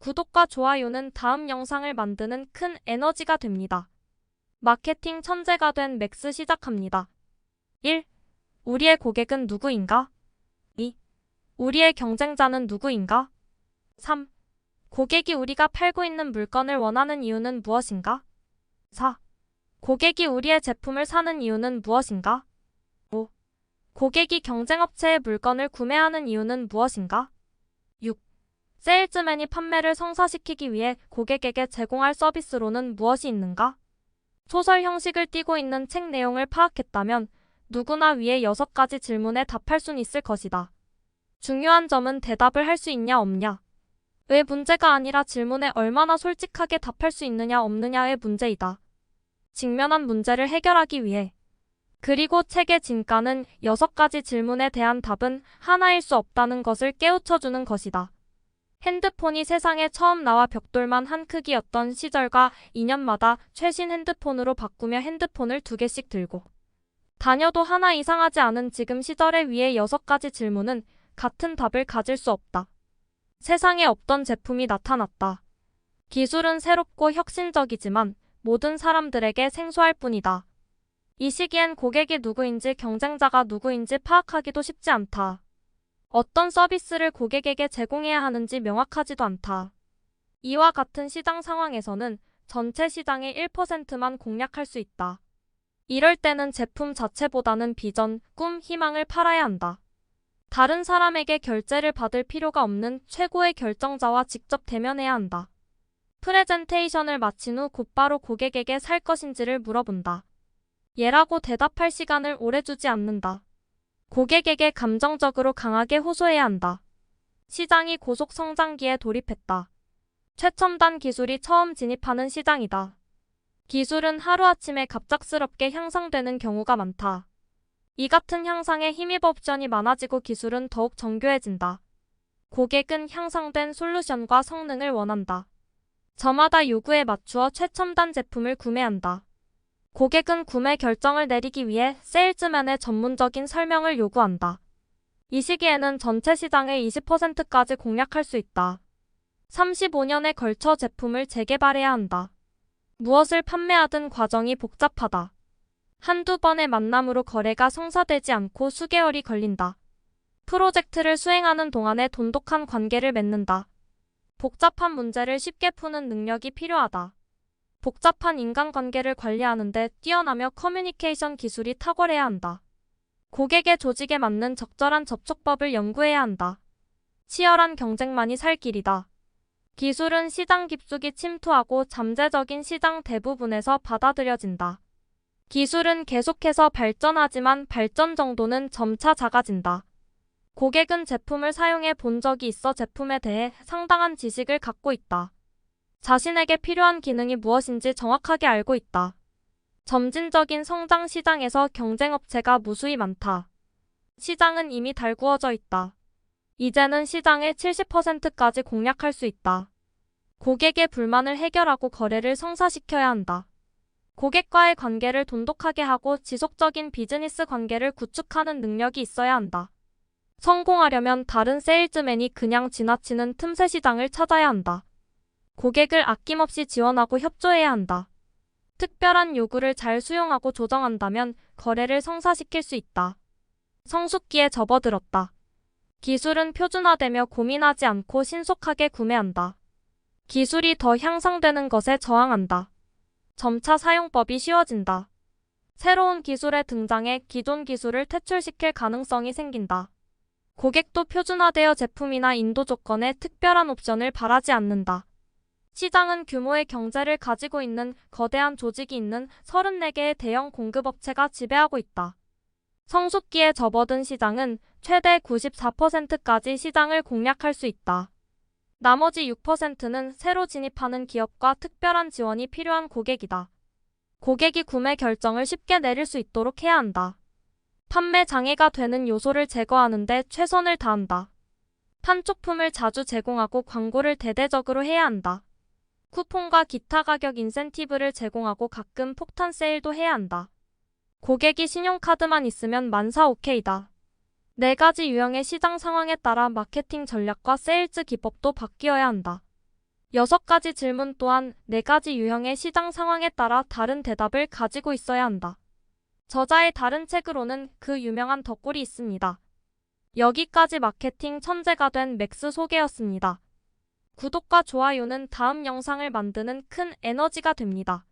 구독과 좋아요는 다음 영상을 만드는 큰 에너지가 됩니다. 마케팅 천재가 된 맥스 시작합니다. 1. 우리의 고객은 누구인가? 2. 우리의 경쟁자는 누구인가? 3. 고객이 우리가 팔고 있는 물건을 원하는 이유는 무엇인가? 4. 고객이 우리의 제품을 사는 이유는 무엇인가? 5. 고객이 경쟁업체의 물건을 구매하는 이유는 무엇인가? 6. 세일즈맨이 판매를 성사시키기 위해 고객에게 제공할 서비스로는 무엇이 있는가? 소설 형식을 띠고 있는 책 내용을 파악했다면 누구나 위의 6가지 질문에 답할 순 있을 것이다. 중요한 점은 대답을 할 수 있냐 없냐. 의 문제가 아니라 질문에 얼마나 솔직하게 답할 수 있느냐 없느냐의 문제이다. 직면한 문제를 해결하기 위해. 그리고 책의 진가는 6가지 질문에 대한 답은 하나일 수 없다는 것을 깨우쳐주는 것이다. 핸드폰이 세상에 처음 나와 벽돌만 한 크기였던 시절과 2년마다 최신 핸드폰으로 바꾸며 핸드폰을 2개씩 들고 다녀도 하나 이상하지 않은 지금 시절의 위의 6가지 질문은 같은 답을 가질 수 없다. 세상에 없던 제품이 나타났다. 기술은 새롭고 혁신적이지만 모든 사람들에게 생소할 뿐이다. 이 시기엔 고객이 누구인지 경쟁자가 누구인지 파악하기도 쉽지 않다. 어떤 서비스를 고객에게 제공해야 하는지 명확하지도 않다. 이와 같은 시장 상황에서는 전체 시장의 1%만 공략할 수 있다. 이럴 때는 제품 자체보다는 비전, 꿈, 희망을 팔아야 한다. 다른 사람에게 결제를 받을 필요가 없는 최고의 결정자와 직접 대면해야 한다. 프레젠테이션을 마친 후 곧바로 고객에게 살 것인지를 물어본다. 예라고 대답할 시간을 오래 주지 않는다. 고객에게 감정적으로 강하게 호소해야 한다. 시장이 고속 성장기에 돌입했다. 최첨단 기술이 처음 진입하는 시장이다. 기술은 하루아침에 갑작스럽게 향상되는 경우가 많다. 이 같은 향상에 힘입어 옵션이 많아지고 기술은 더욱 정교해진다. 고객은 향상된 솔루션과 성능을 원한다. 저마다 요구에 맞추어 최첨단 제품을 구매한다. 고객은 구매 결정을 내리기 위해 세일즈맨의 전문적인 설명을 요구한다. 이 시기에는 전체 시장의 20%까지 공략할 수 있다. 35년에 걸쳐 제품을 재개발해야 한다. 무엇을 판매하든 과정이 복잡하다. 한두 번의 만남으로 거래가 성사되지 않고 수개월이 걸린다. 프로젝트를 수행하는 동안에 돈독한 관계를 맺는다. 복잡한 문제를 쉽게 푸는 능력이 필요하다. 복잡한 인간관계를 관리하는데 뛰어나며 커뮤니케이션 기술이 탁월해야 한다. 고객의 조직에 맞는 적절한 접촉법을 연구해야 한다. 치열한 경쟁만이 살 길이다. 기술은 시장 깊숙이 침투하고 잠재적인 시장 대부분에서 받아들여진다. 기술은 계속해서 발전하지만 발전 정도는 점차 작아진다. 고객은 제품을 사용해 본 적이 있어 제품에 대해 상당한 지식을 갖고 있다. 자신에게 필요한 기능이 무엇인지 정확하게 알고 있다. 점진적인 성장 시장에서 경쟁업체가 무수히 많다. 시장은 이미 달구어져 있다. 이제는 시장의 70%까지 공략할 수 있다. 고객의 불만을 해결하고 거래를 성사시켜야 한다. 고객과의 관계를 돈독하게 하고 지속적인 비즈니스 관계를 구축하는 능력이 있어야 한다. 성공하려면 다른 세일즈맨이 그냥 지나치는 틈새 시장을 찾아야 한다. 고객을 아낌없이 지원하고 협조해야 한다. 특별한 요구를 잘 수용하고 조정한다면 거래를 성사시킬 수 있다. 성숙기에 접어들었다. 기술은 표준화되며 고민하지 않고 신속하게 구매한다. 기술이 더 향상되는 것에 저항한다. 점차 사용법이 쉬워진다. 새로운 기술의 등장에 기존 기술을 퇴출시킬 가능성이 생긴다. 고객도 표준화되어 제품이나 인도 조건에 특별한 옵션을 바라지 않는다. 시장은 규모의 경제를 가지고 있는 거대한 조직이 있는 34개의 대형 공급업체가 지배하고 있다. 성숙기에 접어든 시장은 최대 94%까지 시장을 공략할 수 있다. 나머지 6%는 새로 진입하는 기업과 특별한 지원이 필요한 고객이다. 고객이 구매 결정을 쉽게 내릴 수 있도록 해야 한다. 판매 장애가 되는 요소를 제거하는 데 최선을 다한다. 판촉품을 자주 제공하고 광고를 대대적으로 해야 한다. 쿠폰과 기타 가격 인센티브를 제공하고 가끔 폭탄 세일도 해야 한다. 고객이 신용카드만 있으면 만사 오케이다. 4가지 유형의 시장 상황에 따라 마케팅 전략과 세일즈 기법도 바뀌어야 한다. 6가지 질문 또한 4가지 유형의 시장 상황에 따라 다른 대답을 가지고 있어야 한다. 저자의 다른 책으로는 그 유명한 덧글이 있습니다. 여기까지 마케팅 천재가 된 맥스 소개였습니다. 구독과 좋아요는 다음 영상을 만드는 큰 에너지가 됩니다.